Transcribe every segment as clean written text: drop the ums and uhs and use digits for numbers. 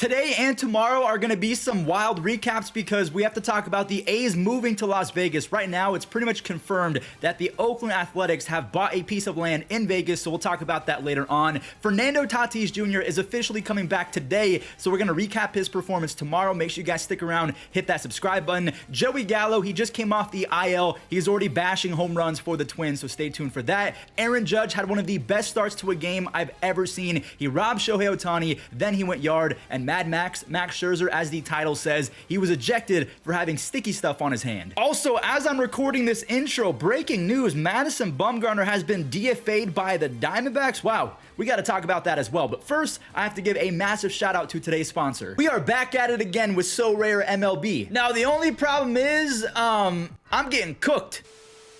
Today and tomorrow are going to be some wild recaps because we have to talk about the A's moving to Las Vegas. Right now, it's pretty much confirmed that the Oakland Athletics have bought a piece of land in Vegas, so we'll talk about that later on. Fernando Tatis Jr. is officially coming back today, so we're going to recap his performance tomorrow. Make sure you guys stick around, hit that subscribe button. Joey Gallo, he just came off the IL. He's already bashing home runs for the Twins, so stay tuned for that. Aaron Judge had one of the best starts to a game I've ever seen. He robbed Shohei Ohtani, then he went yard, and Mad Max Scherzer, as the title says, he was ejected for having sticky stuff on his hand. Also, as I'm recording this intro, breaking news, Madison Bumgarner has been DFA'd by the Diamondbacks. Wow, we got to talk about that as well. But first, I have to give a massive shout out to today's sponsor. We are back at it again with Sorare MLB. Now, the only problem is, I'm getting cooked.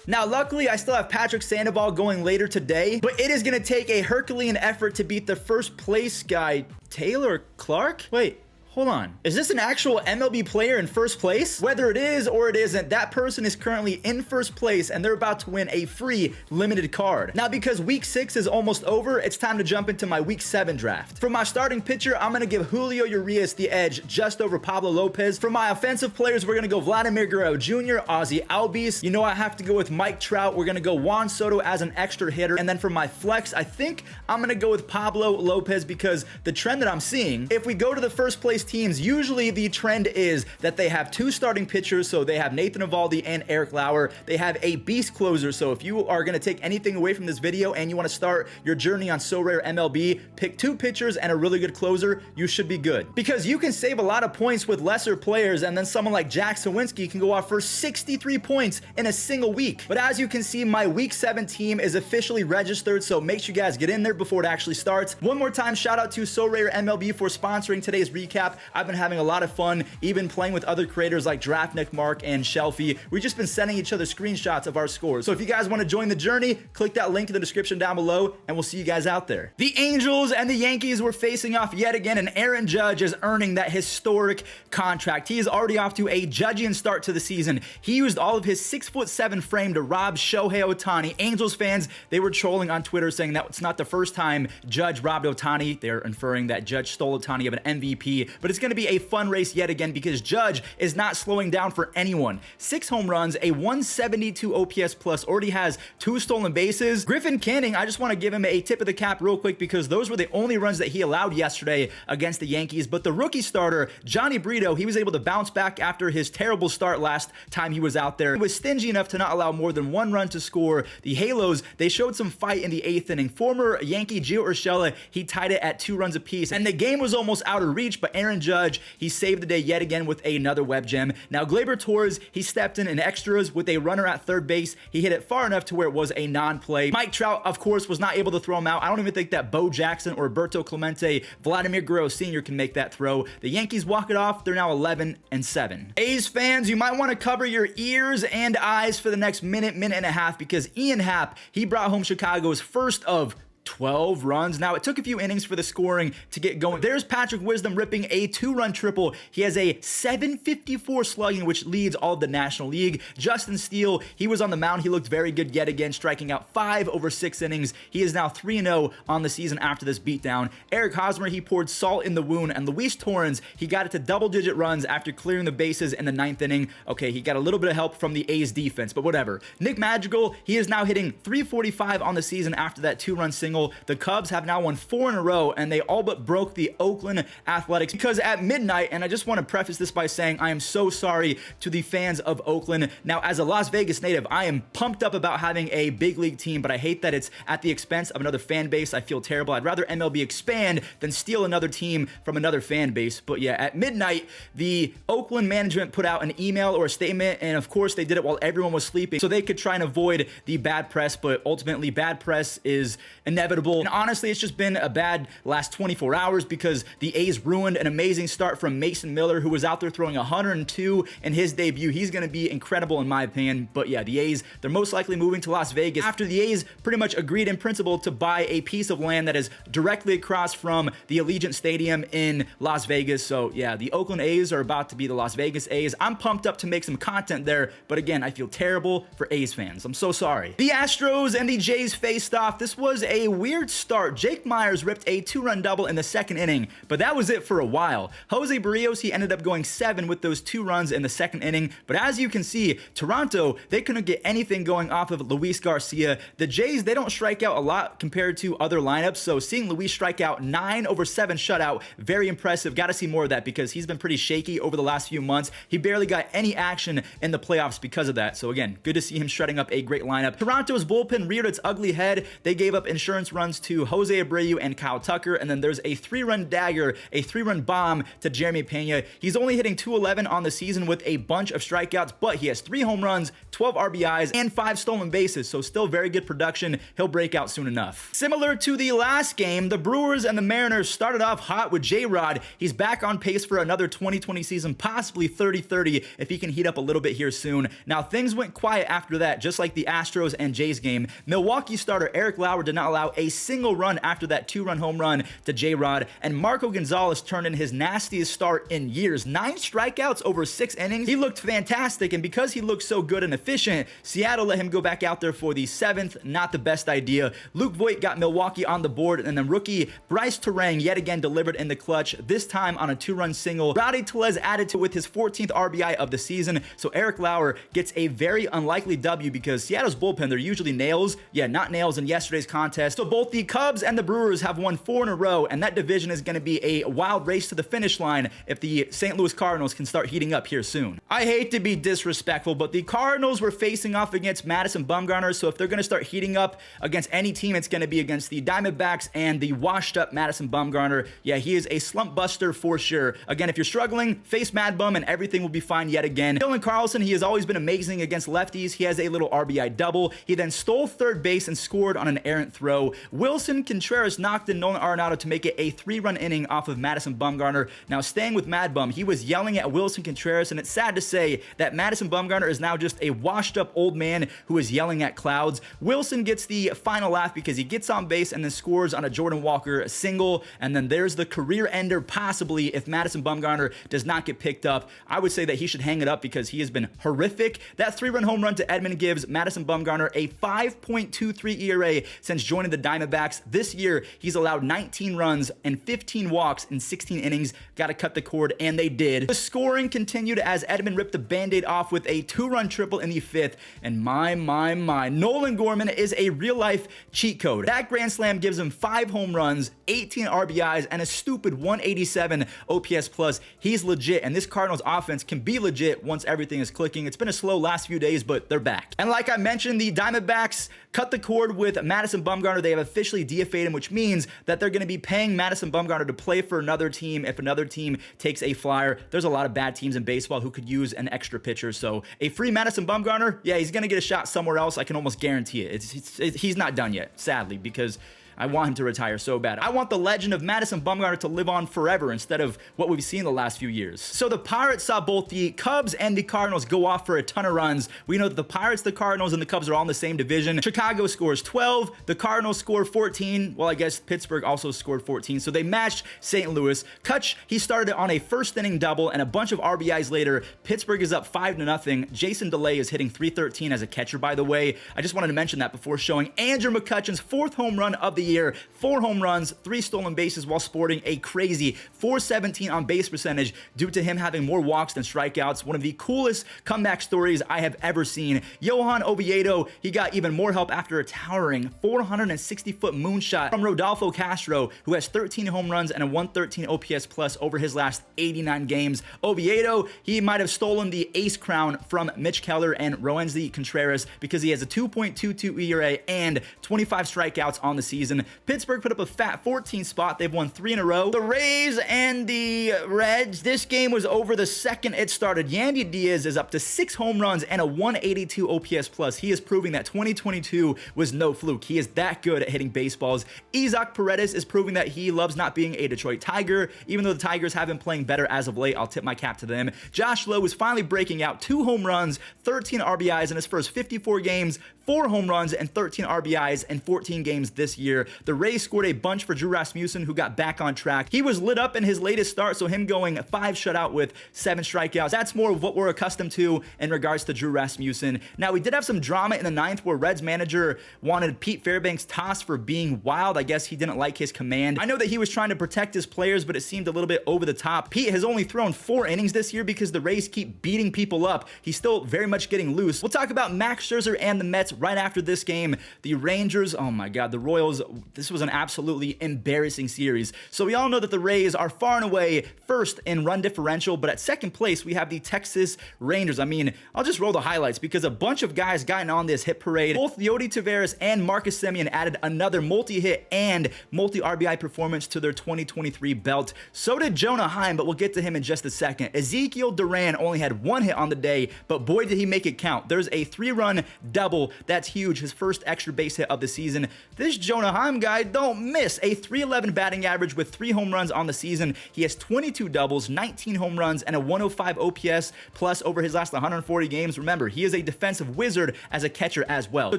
Now, luckily, I still have Patrick Sandoval going later today, but it is going to take a Herculean effort to beat the first place guy, Taylor Clark? Wait. Hold on. Is this an actual MLB player in first place? Whether it is or it isn't, that person is currently in first place and they're about to win a free limited card. Now, because week 6 is almost over, it's time to jump into my week 7 draft. For my starting pitcher, I'm going to give Julio Urias the edge just over Pablo Lopez. For my offensive players, we're going to go Vladimir Guerrero Jr., Ozzie Albies. You know I have to go with Mike Trout. We're going to go Juan Soto as an extra hitter. And then for my flex, I think I'm going to go with Pablo Lopez because the trend that I'm seeing, if we go to the first place teams, usually the trend is that they have 2 starting pitchers, so they have Nathan Eovaldi and Eric Lauer. They have a beast closer, so if you are going to take anything away from this video and you want to start your journey on Sorare MLB, pick 2 pitchers and a really good closer, you should be good. Because you can save a lot of points with lesser players, and then someone like Jack Sawinski can go off for 63 points in a single week. But as you can see, my week 7 team is officially registered, so make sure you guys get in there before it actually starts. One more time, shout out to Sorare MLB for sponsoring today's recap. I've been having a lot of fun, even playing with other creators like Draftnik Mark and Shelfie. We've just been sending each other screenshots of our scores. So if you guys want to join the journey, click that link in the description down below, and we'll see you guys out there. The Angels and the Yankees were facing off yet again, and Aaron Judge is earning that historic contract. He is already off to a Judgian start to the season. He used all of his 6'7" frame to rob Shohei Ohtani. Angels fans, they were trolling on Twitter saying that it's not the first time Judge robbed Ohtani. They're inferring that Judge stole Ohtani of an MVP, but it's going to be a fun race yet again because Judge is not slowing down for anyone. 6 home runs, a 172 OPS plus, already has 2 stolen bases. Griffin Canning, I just want to give him a tip of the cap real quick because those were the only runs that he allowed yesterday against the Yankees. But the rookie starter, Johnny Brito, he was able to bounce back after his terrible start last time he was out there. He was stingy enough to not allow more than 1 run to score. The Halos, they showed some fight in the 8th inning. Former Yankee Gio Urshela, he tied it at 2 runs apiece, and the game was almost out of reach, but Aaron Judge, he saved the day yet again with another web gem. Now, Gleyber Torres, he stepped in extras with a runner at third base. He hit it far enough to where it was a non-play. Mike Trout, of course, was not able to throw him out. I don't even think that Bo Jackson or Roberto Clemente, Vladimir Guerrero Sr. can make that throw. The Yankees walk it off. They're now 11-7. A's fans, you might want to cover your ears and eyes for the next minute and a half because Ian Happ, he brought home Chicago's first of 12 runs. Now, it took a few innings for the scoring to get going. There's Patrick Wisdom ripping a 2-run triple. He has a 754 slugging, which leads all of the National League. Justin Steele, he was on the mound. He looked very good yet again, striking out 5 over 6 innings. He is now 3-0 on the season after this beatdown. Eric Hosmer, he poured salt in the wound, and Luis Torrens, he got it to double-digit runs after clearing the bases in the 9th inning. Okay, he got a little bit of help from the A's defense, but whatever. Nick Madrigal, he is now hitting 345 on the season after that 2-run single. The Cubs have now won 4 in a row, and they all but broke the Oakland Athletics because at midnight, and I just want to preface this by saying I am so sorry to the fans of Oakland. Now, as a Las Vegas native, I am pumped up about having a big league team, but I hate that it's at the expense of another fan base. I feel terrible. I'd rather MLB expand than steal another team from another fan base. But yeah, at midnight, the Oakland management put out an email or a statement, and of course, they did it while everyone was sleeping so they could try and avoid the bad press, but ultimately, bad press is inevitable. And honestly, it's just been a bad last 24 hours because the A's ruined an amazing start from Mason Miller, who was out there throwing 102 in his debut. He's going to be incredible in my opinion. But yeah, the A's, they're most likely moving to Las Vegas after the A's pretty much agreed in principle to buy a piece of land that is directly across from the Allegiant Stadium in Las Vegas. So yeah, the Oakland A's are about to be the Las Vegas A's. I'm pumped up to make some content there, but again, I feel terrible for A's fans. I'm so sorry. The Astros and the Jays faced off. This was a weird start. Jake Myers ripped a 2-run double in the second inning, but that was it for a while. Jose Barrios, he ended up going 7 with those 2 runs in the second inning, but as you can see, Toronto, they couldn't get anything going off of Luis Garcia. The Jays, they don't strike out a lot compared to other lineups, so seeing Luis strike out 9 over 7 shutout, very impressive. Got to see more of that because he's been pretty shaky over the last few months. He barely got any action in the playoffs because of that, so again, good to see him shredding up a great lineup. Toronto's bullpen reared its ugly head. They gave up insurance runs to Jose Abreu and Kyle Tucker, and then there's a 3-run dagger, a 3-run bomb to Jeremy Pena. He's only hitting .211 on the season with a bunch of strikeouts, but he has 3 home runs, 12 RBIs, and 5 stolen bases, so still very good production. He'll break out soon enough. Similar to the last game, the Brewers and the Mariners started off hot with J-Rod. He's back on pace for another 2020 season, possibly 30-30 if he can heat up a little bit here soon. Now, things went quiet after that, just like the Astros and Jays game. Milwaukee starter Eric Lauer did not allow a single run after that 2-run home run to J-Rod, and Marco Gonzalez turned in his nastiest start in years. 9 strikeouts over 6 innings. He looked fantastic, and because he looked so good and efficient, Seattle let him go back out there for the 7th. Not the best idea. Luke Voit got Milwaukee on the board, and then rookie Bryce Terang yet again delivered in the clutch, this time on a 2-run single. Rowdy Tellez added to it with his 14th RBI of the season, so Eric Lauer gets a very unlikely W because Seattle's bullpen, they're usually nails. Yeah, not nails in yesterday's contest. So both the Cubs and the Brewers have won 4 in a row, and that division is going to be a wild race to the finish line if the St. Louis Cardinals can start heating up here soon. I hate to be disrespectful, but the Cardinals were facing off against Madison Bumgarner, so if they're going to start heating up against any team, it's going to be against the Diamondbacks and the washed up Madison Bumgarner. Yeah, he is a slump buster for sure. Again, if you're struggling, face Mad Bum and everything will be fine yet again. Dylan Carlson, he has always been amazing against lefties. He has a little RBI double. He then stole third base and scored on an errant throw. Wilson Contreras knocked in Nolan Arenado to make it a 3-run inning off of Madison Bumgarner. Now, staying with Mad Bum, he was yelling at Wilson Contreras, and it's sad to say that Madison Bumgarner is now just a washed up old man who is yelling at clouds. Wilson gets the final laugh because he gets on base and then scores on a Jordan Walker single, and then there's the career ender possibly if Madison Bumgarner does not get picked up. I would say that he should hang it up because he has been horrific. That 3-run home run to Edmund gives Madison Bumgarner a 5.23 ERA since joining the Diamondbacks. This year, he's allowed 19 runs and 15 walks in 16 innings. Got to cut the cord, and they did. The scoring continued as Edmund ripped the Band-Aid off with a 2-run triple in the 5th, and my, Nolan Gorman is a real-life cheat code. That grand slam gives him 5 home runs, 18 RBIs, and a stupid 187 OPS plus. He's legit, and this Cardinals offense can be legit once everything is clicking. It's been a slow last few days, but they're back. And like I mentioned, the Diamondbacks cut the cord with Madison Bumgarner. They have officially DFA'd him, which means that they're going to be paying Madison Bumgarner to play for another team if another team takes a flyer. There's a lot of bad teams in baseball who could use an extra pitcher, so a free Madison Bumgarner, yeah, he's going to get a shot somewhere else. I can almost guarantee it. He's not done yet, sadly, because I want him to retire so bad. I want the legend of Madison Bumgarner to live on forever instead of what we've seen the last few years. So the Pirates saw both the Cubs and the Cardinals go off for a ton of runs. We know that the Pirates, the Cardinals, and the Cubs are all in the same division. Chicago scores 12. The Cardinals score 14. Well, I guess Pittsburgh also scored 14. So they matched St. Louis. Kutch, he started on a first inning double and a bunch of RBIs later. Pittsburgh is up 5-0. Jason DeLay is hitting .313 as a catcher, by the way. I just wanted to mention that before showing Andrew McCutchen's 4th home run of the year. 4 home runs, 3 stolen bases while sporting a crazy .417 on base percentage due to him having more walks than strikeouts. One of the coolest comeback stories I have ever seen. Johan Oviedo, he got even more help after a towering 460-foot moonshot from Rodolfo Castro, who has 13 home runs and a 113 OPS plus over his last 89 games. Oviedo, he might have stolen the ace crown from Mitch Keller and Roansy Contreras because he has a 2.22 ERA and 25 strikeouts on the season. Pittsburgh put up a fat 14 spot. They've won 3 in a row. The Rays and the Reds, this game was over the second it started. Yandy Diaz is up to 6 home runs and a 182 OPS plus. He is proving that 2022 was no fluke. He is that good at hitting baseballs. Isaac Paredes is proving that he loves not being a Detroit Tiger. Even though the Tigers have been playing better as of late, I'll tip my cap to them. Josh Lowe is finally breaking out. 2 home runs, 13 RBIs in his first 54 games, 4 home runs and 13 RBIs in 14 games this year. here. The Rays scored a bunch for Drew Rasmussen, who got back on track. He was lit up in his latest start, so him going 5 shutout with 7 strikeouts, that's more of what we're accustomed to in regards to Drew Rasmussen. Now, we did have some drama in the 9th where Reds manager wanted Pete Fairbanks tossed for being wild. I guess he didn't like his command. I know that he was trying to protect his players, but it seemed a little bit over the top. Pete has only thrown 4 innings this year because the Rays keep beating people up. He's still very much getting loose. We'll talk about Max Scherzer and the Mets right after this game. The Rangers, oh my God, the Royals, this was an absolutely embarrassing series. So we all know that the Rays are far and away first in run differential, but at second place, we have the Texas Rangers. I mean, I'll just roll the highlights because a bunch of guys gotten on this hit parade. Both Leody Taveras and Marcus Semien added another multi-hit and multi-RBI performance to their 2023 belt. So did Jonah Heim, but we'll get to him in just a second. Ezekiel Duran only had 1 hit on the day, but boy did he make it count. There's a 3-run double. That's huge. His first extra base hit of the season. This Jonah Heim guy don't miss. A 311 batting average with 3 home runs on the season. He has 22 doubles, 19 home runs, and a 105 OPS plus over his last 140 games. Remember, he is a defensive wizard as a catcher as well. So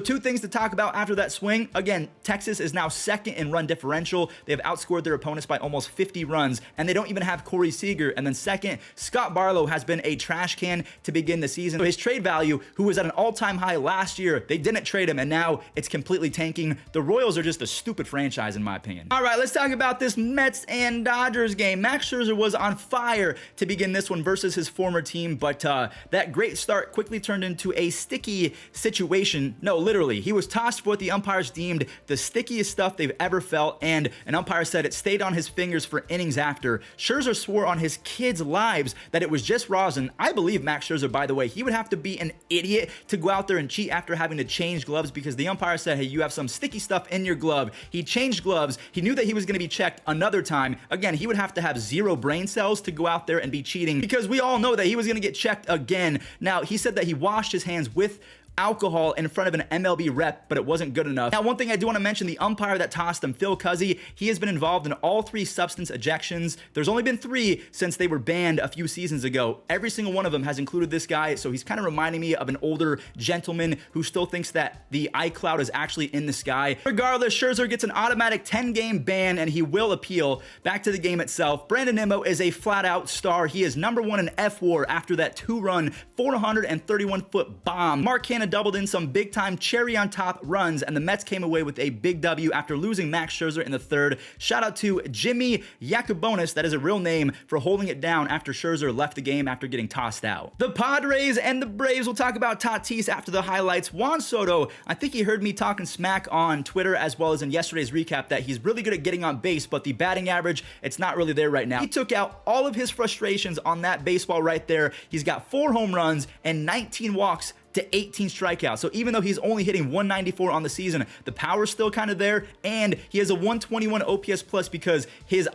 2 things to talk about after that swing. Again, Texas is now second in run differential. They have outscored their opponents by almost 50 runs, and they don't even have Corey Seager. And then second, Scott Barlow has been a trash can to begin the season. So his trade value, who was at an all-time high last year, they didn't trade him, and now it's completely tanking. The Royals are just a stupid franchise, in my opinion. All right, let's talk about this Mets and Dodgers game. Max Scherzer was on fire to begin this one versus his former team, but that great start quickly turned into a sticky situation. No, literally, he was tossed for what the umpires deemed the stickiest stuff they've ever felt, and an umpire said it stayed on his fingers for innings after. Scherzer swore on his kids' lives that it was just rosin. I believe Max Scherzer, by the way. He would have to be an idiot to go out there and cheat after having to change gloves because the umpire said, hey, you have some sticky stuff in your glove. He changed gloves. He knew that he was going to be checked another time. Again, he would have to have 0 brain cells to go out there and be cheating because we all know that he was going to get checked again. Now, he said that he washed his hands with alcohol in front of an MLB rep, but it wasn't good enough. Now, one thing I do want to mention, the umpire that tossed him, Phil Cuzzy, he has been involved in all 3 substance ejections. There's only been 3 since they were banned a few seasons ago. Every single one of them has included this guy, so he's kind of reminding me of an older gentleman who still thinks that the iCloud is actually in the sky. Regardless, Scherzer gets an automatic 10-game ban, and he will appeal. Back to the game itself, Brandon Nimmo is a flat-out star. He is #1 in F-WAR after that 2-run, 431-foot bomb. Mark Cannon doubled in some big-time cherry-on-top runs, and the Mets came away with a big W after losing Max Scherzer in the 3rd. Shout out to Jimmy Yakubonis, that is a real name, for holding it down after Scherzer left the game after getting tossed out. The Padres and the Braves, will talk about Tatis after the highlights. Juan Soto, I think he heard me talking smack on Twitter as well as in yesterday's recap that he's really good at getting on base, but the batting average, it's not really there right now. He took out all of his frustrations on that baseball right there. He's got 4 home runs and 19 walks to 18 strikeouts. So even though he's only hitting 194 on the season, the power's still kind of there, and he has a 121 OPS plus because his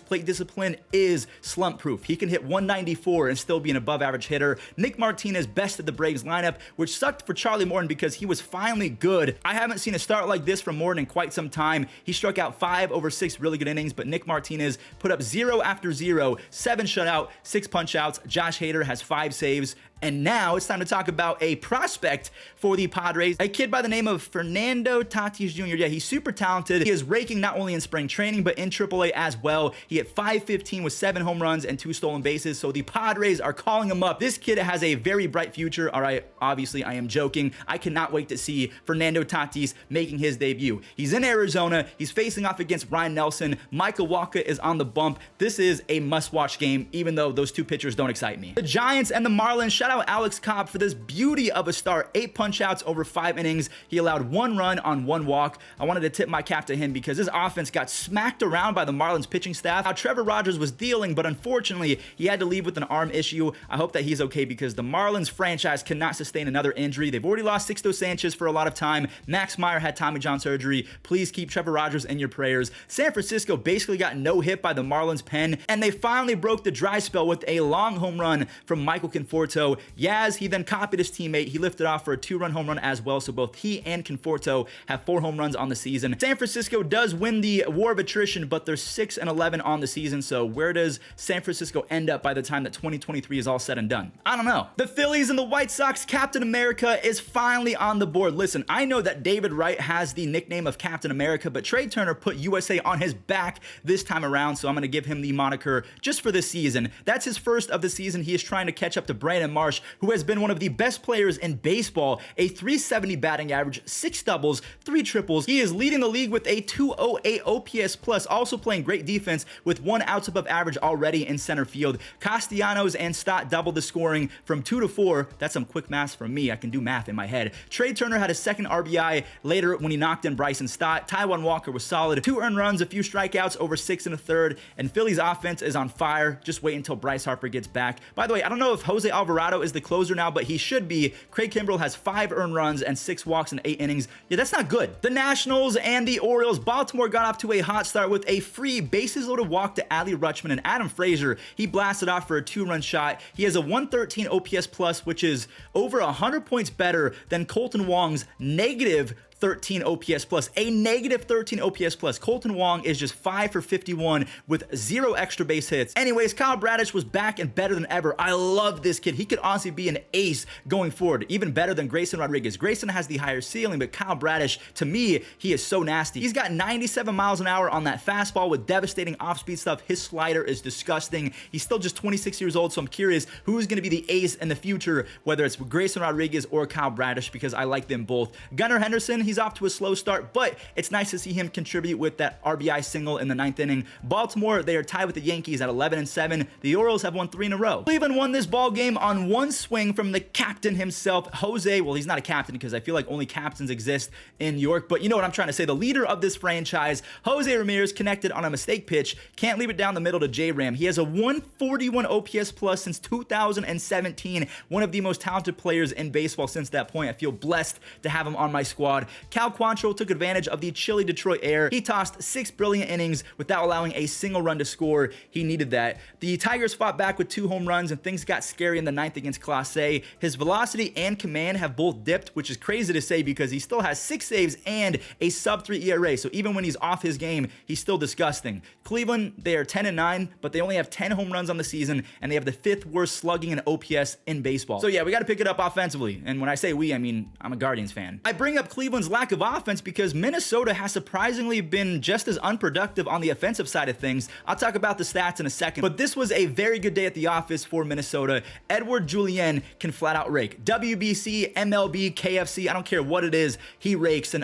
plate discipline is slump proof. He can hit 194 and still be an above average hitter. Nick Martinez bested the Braves lineup, which sucked for Charlie Morton because he was finally good. I haven't seen a start like this from Morton in quite some time. He struck out 5 over 6 really good innings, but Nick Martinez put up 0 after 0, 7 shutout, 6 punch outs. Josh Hader has 5 saves. And now it's time to talk about a prospect for the Padres, a kid by the name of Fernando Tatis Jr. Yeah, he's super talented. He is raking not only in spring training, but in AAA as well. He hit .515 with 7 home runs and 2 stolen bases, so the Padres are calling him up. This kid has a very bright future. All right, obviously I am joking. I cannot wait to see Fernando Tatis making his debut. He's in Arizona. He's facing off against Ryan Nelson. Michael Wacha is on the bump. This is a must-watch game, even though those 2 pitchers don't excite me. The Giants and the Marlins, shout out Alex Cobb for this beauty of a start. 8 punch-outs over 5 innings. He allowed 1 run on 1 walk. I wanted to tip my cap to him because his offense got smacked around by the Marlins pitching staff. Now, Trevor Rogers was dealing, but unfortunately, he had to leave with an arm issue. I hope that he's okay because the Marlins franchise cannot sustain another injury. They've already lost Sixto Sanchez for a lot of time. Max Meyer had Tommy John surgery. Please keep Trevor Rogers in your prayers. San Francisco basically got no hit by the Marlins pen, and they finally broke the dry spell with a long home run from Michael Conforto. Yaz, he then copied his teammate. He lifted off for a 2-run home run as well. So both he and Conforto have 4 home runs on the season. San Francisco does win the war of attrition, but they're 6-11 on the season. So where does San Francisco end up by the time that 2023 is all said and done? I don't know. The Phillies and the White Sox, Captain America is finally on the board. Listen, I know that David Wright has the nickname of Captain America, but Trey Turner put USA on his back this time around, so I'm going to give him the moniker just for this season. That's his first of the season. He is trying to catch up to Brandon Marsh, who has been one of the best players in baseball, a 370 batting average, 6 doubles, 3 triples. He is leading the league with a 208 OPS plus, also playing great defense with 1 outs above average already in center field. Castellanos and Stott doubled the scoring from 2 to 4. That's some quick math from me. I can do math in my head. Trey Turner had a second RBI later when he knocked in Bryson Stott. Taijuan Walker was solid. 2 earned runs, a few strikeouts, over 6 1/3, and Philly's offense is on fire. Just wait until Bryce Harper gets back. By the way, I don't know if Jose Alvarado is the closer now, but he should be. Craig Kimbrell has 5 earned runs and 6 walks in 8 innings. Yeah, that's not good. The Nationals and the Orioles. Baltimore got off to a hot start with a free bases loaded walk to Adley Rutschman, and Adam Frazier, he blasted off for a 2-run shot. He has a 113 OPS plus, which is over 100 points better than Colton Wong's negative 13 OPS plus, a negative 13 OPS plus. Colton Wong is just 5 for 51 with 0 extra base hits. Anyways, Kyle Bradish was back and better than ever. I love this kid. He could honestly be an ace going forward, even better than Grayson Rodriguez. Grayson has the higher ceiling, but Kyle Bradish, to me, he is so nasty. He's got 97 miles an hour on that fastball with devastating off-speed stuff. His slider is disgusting. He's still just 26 years old, so I'm curious who's going to be the ace in the future, whether it's Grayson Rodriguez or Kyle Bradish, because I like them both. Gunnar Henderson, he's off to a slow start, but it's nice to see him contribute with that RBI single in the 9th inning. Baltimore, they are tied with the Yankees at 11-7. The Orioles have won 3 in a row. Cleveland won this ball game on 1 swing from the captain himself, Jose. Well, he's not a captain because I feel like only captains exist in New York, but you know what I'm trying to say. The leader of this franchise, Jose Ramirez, connected on a mistake pitch. Can't leave it down the middle to J-Ram. He has a 141 OPS plus since 2017. One of the most talented players in baseball since that point. I feel blessed to have him on my squad. Cal Quantrill took advantage of the chilly Detroit air. He tossed 6 brilliant innings without allowing a single run to score. He needed that. The Tigers fought back with 2 home runs, and things got scary in the 9th against Class A. His velocity and command have both dipped, which is crazy to say because he still has 6 saves and a sub-3 ERA. So even when he's off his game, he's still disgusting. Cleveland, they are 10-9, but they only have 10 home runs on the season, and they have the 5th worst slugging and OPS in baseball. So yeah, we got to pick it up offensively. And when I say we, I mean I'm a Guardians fan. I bring up Cleveland's lack of offense because Minnesota has surprisingly been just as unproductive on the offensive side of things. I'll talk about the stats in a second, but this was a very good day at the office for Minnesota. Edward Julien can flat out rake. WBC, MLB, KFC, I don't care what it is, he rakes. And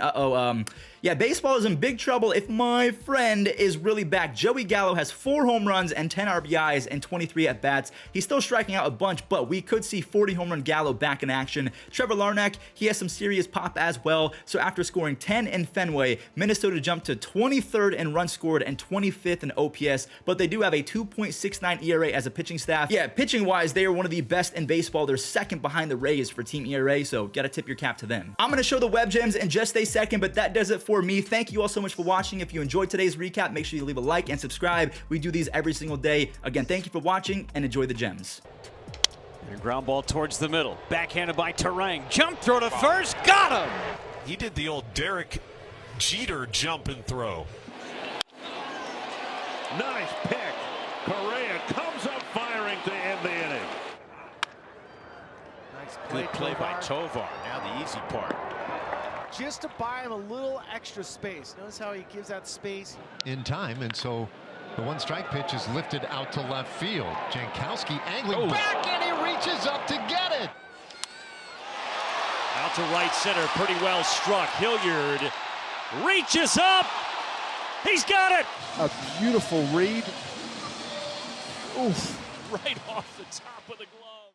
yeah, baseball is in big trouble if my friend is really back. Joey Gallo has 4 home runs and 10 RBIs and 23 at-bats. He's still striking out a bunch, but we could see 40 home run Gallo back in action. Trevor Larnach, he has some serious pop as well. So after scoring 10 in Fenway, Minnesota jumped to 23rd in runs scored and 25th in OPS, but they do have a 2.69 ERA as a pitching staff. Yeah, pitching-wise, they are one of the best in baseball. They're second behind the Rays for team ERA, so gotta tip your cap to them. I'm gonna show the web gems in just a second, but that does it for me. Thank you all so much for watching. If you enjoyed today's recap, make sure you leave a like and subscribe. We do these every single day. Again, thank you for watching and enjoy the gems. And a ground ball towards the middle. Backhanded by Terang. Jump throw to first. Got him. He did the old Derek Jeter jump and throw. Nice pick. Correa comes up firing to end the inning. Nice Good play by Tovar. Now the easy part. Just to buy him a little extra space. Notice how he gives that space in time, and so the 1-strike pitch is lifted out to left field. Jankowski angling back, and he reaches up to get it. Out to right center, pretty well struck. Hilliard reaches up. He's got it. A beautiful read. Oof. Right off the top of the glove.